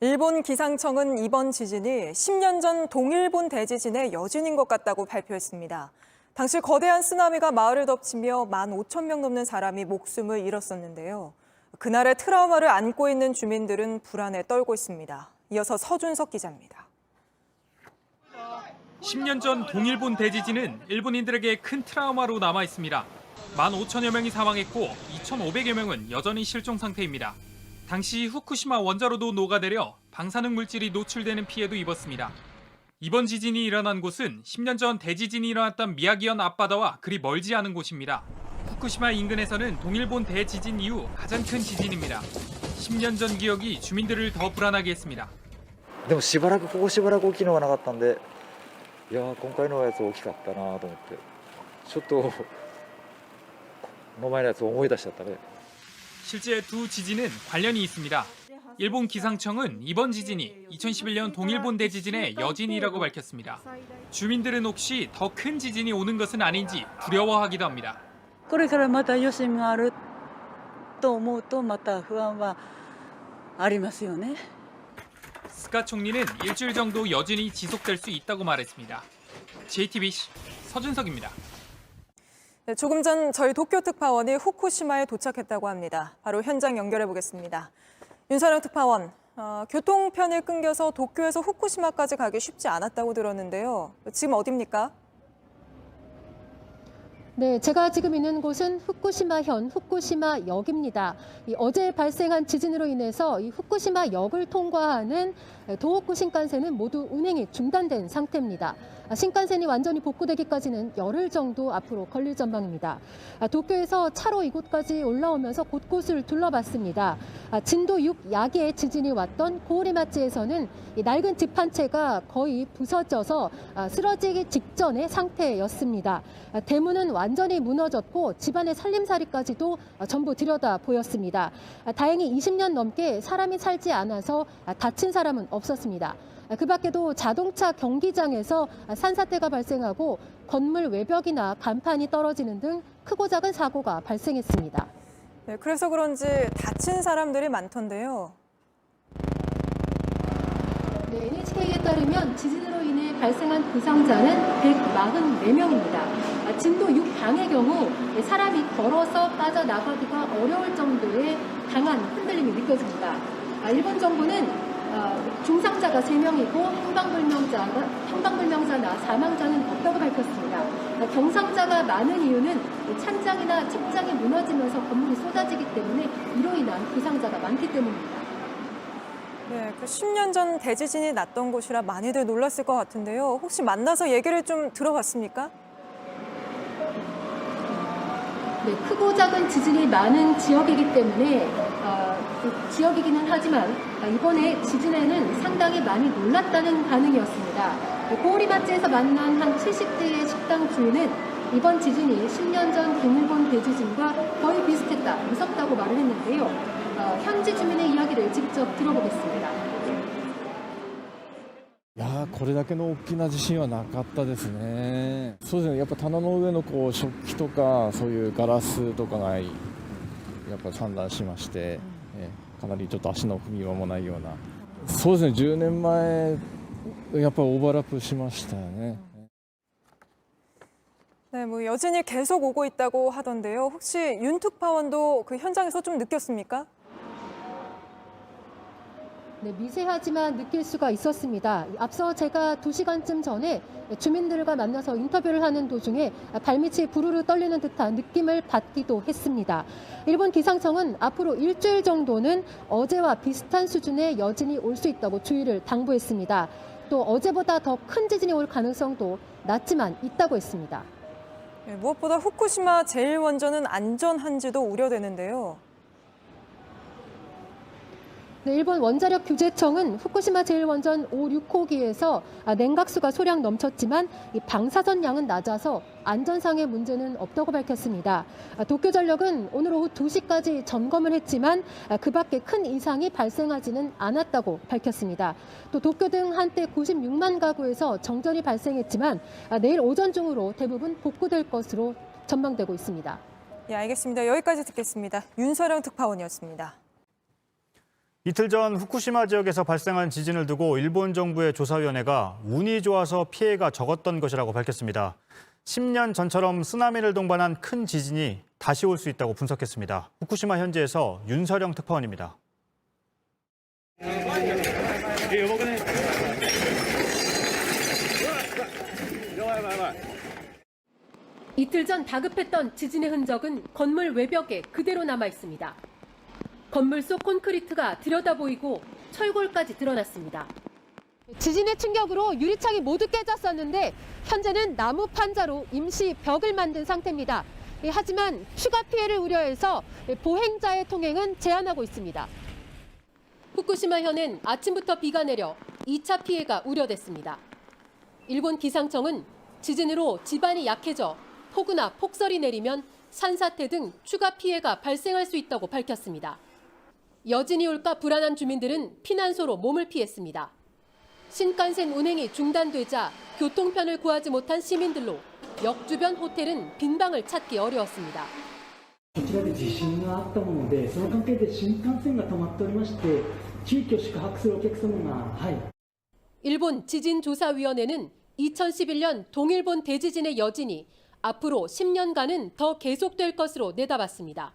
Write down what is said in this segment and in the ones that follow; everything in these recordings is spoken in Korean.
일본 기상청은 이번 지진이 10년 전 동일본 대지진의 여진인 것 같다고 발표했습니다. 당시 거대한 쓰나미가 마을을 덮치며 15,000명 넘는 사람이 목숨을 잃었었는데요. 그날의 트라우마를 안고 있는 주민들은 불안에 떨고 있습니다. 이어서 서준석 기자입니다. 10년 전 동일본 대지진은 일본인들에게 큰 트라우마로 남아 있습니다. 15,000여 명이 사망했고 2,500여 명은 여전히 실종 상태입니다. 당시 후쿠시마 원자로도 녹아내려 방사능 물질이 노출되는 피해도 입었습니다. 이번 지진이 일어난 곳은 10년 전 대지진이 일어났던 미야기현 앞바다와 그리 멀지 않은 곳입니다. 후쿠시마 인근에서는 동일본 대지진 이후 가장 큰 지진입니다. 10년 전 기억이 주민들을 더 불안하게 했습니다. でもしばらくここしばらく大きいのがなかったんで、いや今回のやつ大きかったなと思って、ちょっとこの前のやつ思い出しちゃったね。 실제 두 지진은 관련이 있습니다. 일본 기상청은 이번 지진이 2011년 동일본 대지진의 여진이라고 밝혔습니다. 주민들은 혹시 더 큰 지진이 오는 것은 아닌지 두려워하기도 합니다. これからまた余震があると思うとまた不安はありますよね。 스가 총리는 일주일 정도 여진이 지속될 수 있다고 말했습니다. JTBC 서준석입니다. 네, 조금 전 저희 도쿄 특파원이 후쿠시마에 도착했다고 합니다. 바로 현장 연결해 보겠습니다. 윤선영 특파원, 교통편을 끊겨서 도쿄에서 후쿠시마까지 가기 쉽지 않았다고 들었는데요. 지금 어디입니까? 네, 제가 지금 있는 곳은 후쿠시마현 후쿠시마역입니다. 어제 발생한 지진으로 인해서 이 후쿠시마역을 통과하는 도호쿠 신칸센은 모두 운행이 중단된 상태입니다. 신칸센이 완전히 복구되기까지는 열흘 정도 앞으로 걸릴 전망입니다. 도쿄에서 차로 이곳까지 올라오면서 곳곳을 둘러봤습니다. 진도 6 야기의 지진이 왔던 고오리마치에서는 낡은 집 한 채가 거의 부서져서 쓰러지기 직전의 상태였습니다. 대문은 완전히 무너졌고 집안의 살림살이까지도 전부 들여다 보였습니다. 다행히 20년 넘게 사람이 살지 않아서 다친 사람은 없었습니다. 그 밖에도 자동차 경기장에서 산사태가 발생하고 건물 외벽이나 간판이 떨어지는 등 크고 작은 사고가 발생했습니다. 네, 그래서 그런지 다친 사람들이 많던데요. 네, NHK에 따르면 지진으로 인해 발생한 부상자는 144명입니다. 진도 6강의 경우 사람이 걸어서 빠져나가기가 어려울 정도의 강한 흔들림이 느껴집니다. 일본 정부는 중상자가 3명이고 행방불명자나 사망자는 없다고 밝혔습니다. 경상자가 많은 이유는 찬장이나 책장이 무너지면서 건물이 쏟아지기 때문에 이로 인한 부상자가 많기 때문입니다. 네, 그 10년 전 대지진이 났던 곳이라 많이들 놀랐을 것 같은데요. 혹시 만나서 얘기를 좀 들어봤습니까? 네, 크고 작은 지진이 많은 지역이기 때문에 지역이기는 하지만 이번에 지진에는 상당히 많이 놀랐다는 반응이었습니다. 고오리마치에서 만난 한 70대의 식당 주인은 이번 지진이 10년 전 동일본 대지진과 거의 비슷했다, 무섭다고 말을 했는데요. 현지 주민의 이야기를 직접 들어보겠습니다. いやーこれだけの大きな地震はなかったですね。そうですね。やっぱ棚の上のこう食器とかそういうガラスとかがやっぱ散乱しまして、かなりちょっと足の踏み場もないような。そうですね。10年前やっぱオーバーラップしましたよね。 네, 뭐 여진이 계속 오고 있다고 하던데요. 혹시 윤 특파원도 그 현장에서 좀 느꼈습니까? 네, 미세하지만 느낄 수가 있었습니다. 앞서 제가 2시간쯤 전에 주민들과 만나서 인터뷰를 하는 도중에 발밑이 부르르 떨리는 듯한 느낌을 받기도 했습니다. 일본 기상청은 앞으로 일주일 정도는 어제와 비슷한 수준의 여진이 올 수 있다고 주의를 당부했습니다. 또 어제보다 더 큰 지진이 올 가능성도 낮지만 있다고 했습니다. 네, 무엇보다 후쿠시마 제1원전은 안전한지도 우려되는데요. 네, 일본 원자력 규제청은 후쿠시마 제1원전 5, 6호기에서 냉각수가 소량 넘쳤지만 이 방사선 양은 낮아서 안전상의 문제는 없다고 밝혔습니다. 도쿄전력은 오늘 오후 2시까지 점검을 했지만 그 밖에 큰 이상이 발생하지는 않았다고 밝혔습니다. 또 도쿄 등 한때 96만 가구에서 정전이 발생했지만 내일 오전 중으로 대부분 복구될 것으로 전망되고 있습니다. 예, 알겠습니다. 여기까지 듣겠습니다. 윤서령 특파원이었습니다. 이틀 전 후쿠시마 지역에서 발생한 지진을 두고 일본 정부의 조사위원회가 운이 좋아서 피해가 적었던 것이라고 밝혔습니다. 10년 전처럼 쓰나미를 동반한 큰 지진이 다시 올 수 있다고 분석했습니다. 후쿠시마 현지에서 윤서령 특파원입니다. 이틀 전 다급했던 지진의 흔적은 건물 외벽에 그대로 남아 있습니다. 건물 속 콘크리트가 들여다보이고 철골까지 드러났습니다. 지진의 충격으로 유리창이 모두 깨졌었는데 현재는 나무 판자로 임시 벽을 만든 상태입니다. 하지만 추가 피해를 우려해서 보행자의 통행은 제한하고 있습니다. 후쿠시마현은 아침부터 비가 내려 2차 피해가 우려됐습니다. 일본 기상청은 지진으로 지반이 약해져 폭우나 폭설이 내리면 산사태 등 추가 피해가 발생할 수 있다고 밝혔습니다. 여진이 올까 불안한 주민들은 피난소로 몸을 피했습니다. 신칸센 운행이 중단되자 교통편을 구하지 못한 시민들로 역 주변 호텔은 빈방을 찾기 어려웠습니다. こちらで地震があったもので、その関係で新幹線が止まっておりまして、急遽宿泊するお客様が、일본 지진조사위원회는 2011년 동일본 대지진의 여진이 앞으로 10년간은 더 계속될 것으로 내다봤습니다.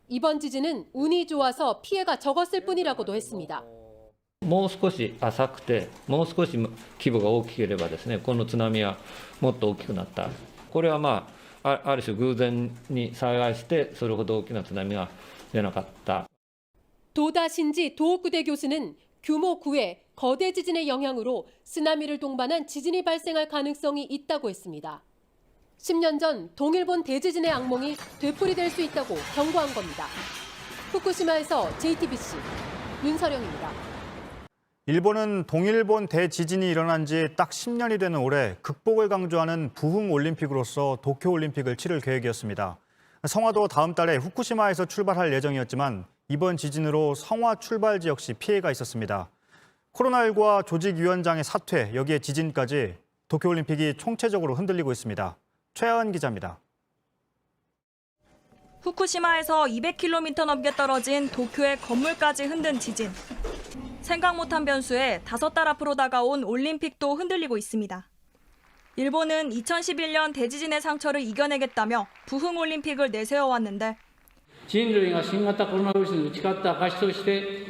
이번 지진은 운이 좋아서 피해가 적었을 뿐이라고도 했습니다. もう少し浅くて、もう少し規模が大きければですね、この津波はもっと大きくなった。これはある種偶然に幸いしてそれほど大きな津波が出なかった。 도다 신지 도호쿠대 교수는 규모 9의 거대 지진의 영향으로 쓰나미를 동반한 지진이 발생할 가능성이 있다고 했습니다. 10년 전 동일본 대지진의 악몽이 되풀이될 수 있다고 경고한 겁니다. 후쿠시마에서 JTBC 윤서령입니다. 일본은 동일본 대지진이 일어난 지 딱 10년이 되는 올해 극복을 강조하는 부흥 올림픽으로서 도쿄올림픽을 치를 계획이었습니다. 성화도 다음 달에 후쿠시마에서 출발할 예정이었지만 이번 지진으로 성화 출발지 역시 피해가 있었습니다. 코로나19와 조직위원장의 사퇴, 여기에 지진까지 도쿄올림픽이 총체적으로 흔들리고 있습니다. 최하은 기자입니다. 후쿠시마에서 200km 넘게 떨어진 도쿄의 건물까지 흔든 지진. 생각 못한 변수에 5달 앞으로 다가온 올림픽도 흔들리고 있습니다. 일본은 2011년 대지진의 상처를 이겨내겠다며 부흥 올림픽을 내세워왔는데 人類が新型コロナウイルスに打ち勝った証として、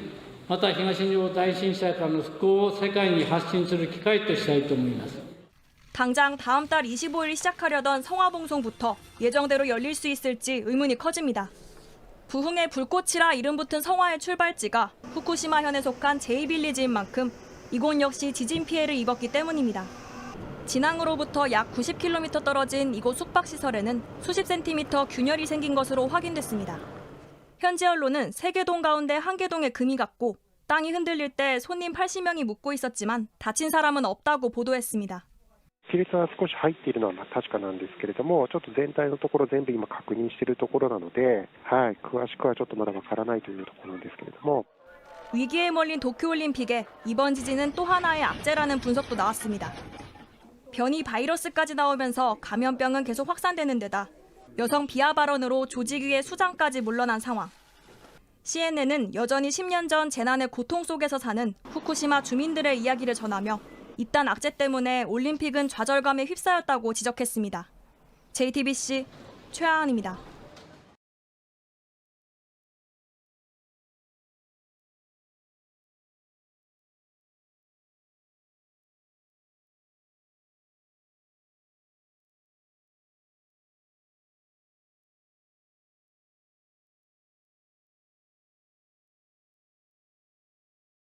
また東日本大震災からの復興を世界に発信する機会としたいと思います。 당장 다음 달 25일 시작하려던 성화봉송부터 예정대로 열릴 수 있을지 의문이 커집니다. 부흥의 불꽃이라 이름 붙은 성화의 출발지가 후쿠시마현에 속한 제2빌리지인 만큼 이곳 역시 지진 피해를 입었기 때문입니다. 진앙으로부터 약 90km 떨어진 이곳 숙박시설에는 수십 센티미터 균열이 생긴 것으로 확인됐습니다. 현지 언론은 3개 동 가운데 1개 동에 금이 갔고 땅이 흔들릴 때 손님 80명이 묵고 있었지만 다친 사람은 없다고 보도했습니다. 亀裂は少し入っているのは確かなんですけれども、ちょっと全体のところ全部今確認しているところなので、詳しくはちょっとまだわからないというところなんですけれども。 위기에 몰린 도쿄올림픽에 이번 지진은 또 하나의 악재라는 분석도 나왔습니다. 변이 바이러스까지 나오면서 감염병은 계속 확산되는 데다 여성 비하 발언으로 조직위의 수장까지 물러난 상황. CNN은 여전히 10년 전 재난의 고통 속에서 사는 후쿠시마 주민들의 이야기를 전하며 이딴 악재 때문에 올림픽은 좌절감에 휩싸였다고 지적했습니다. JTBC 최하은입니다.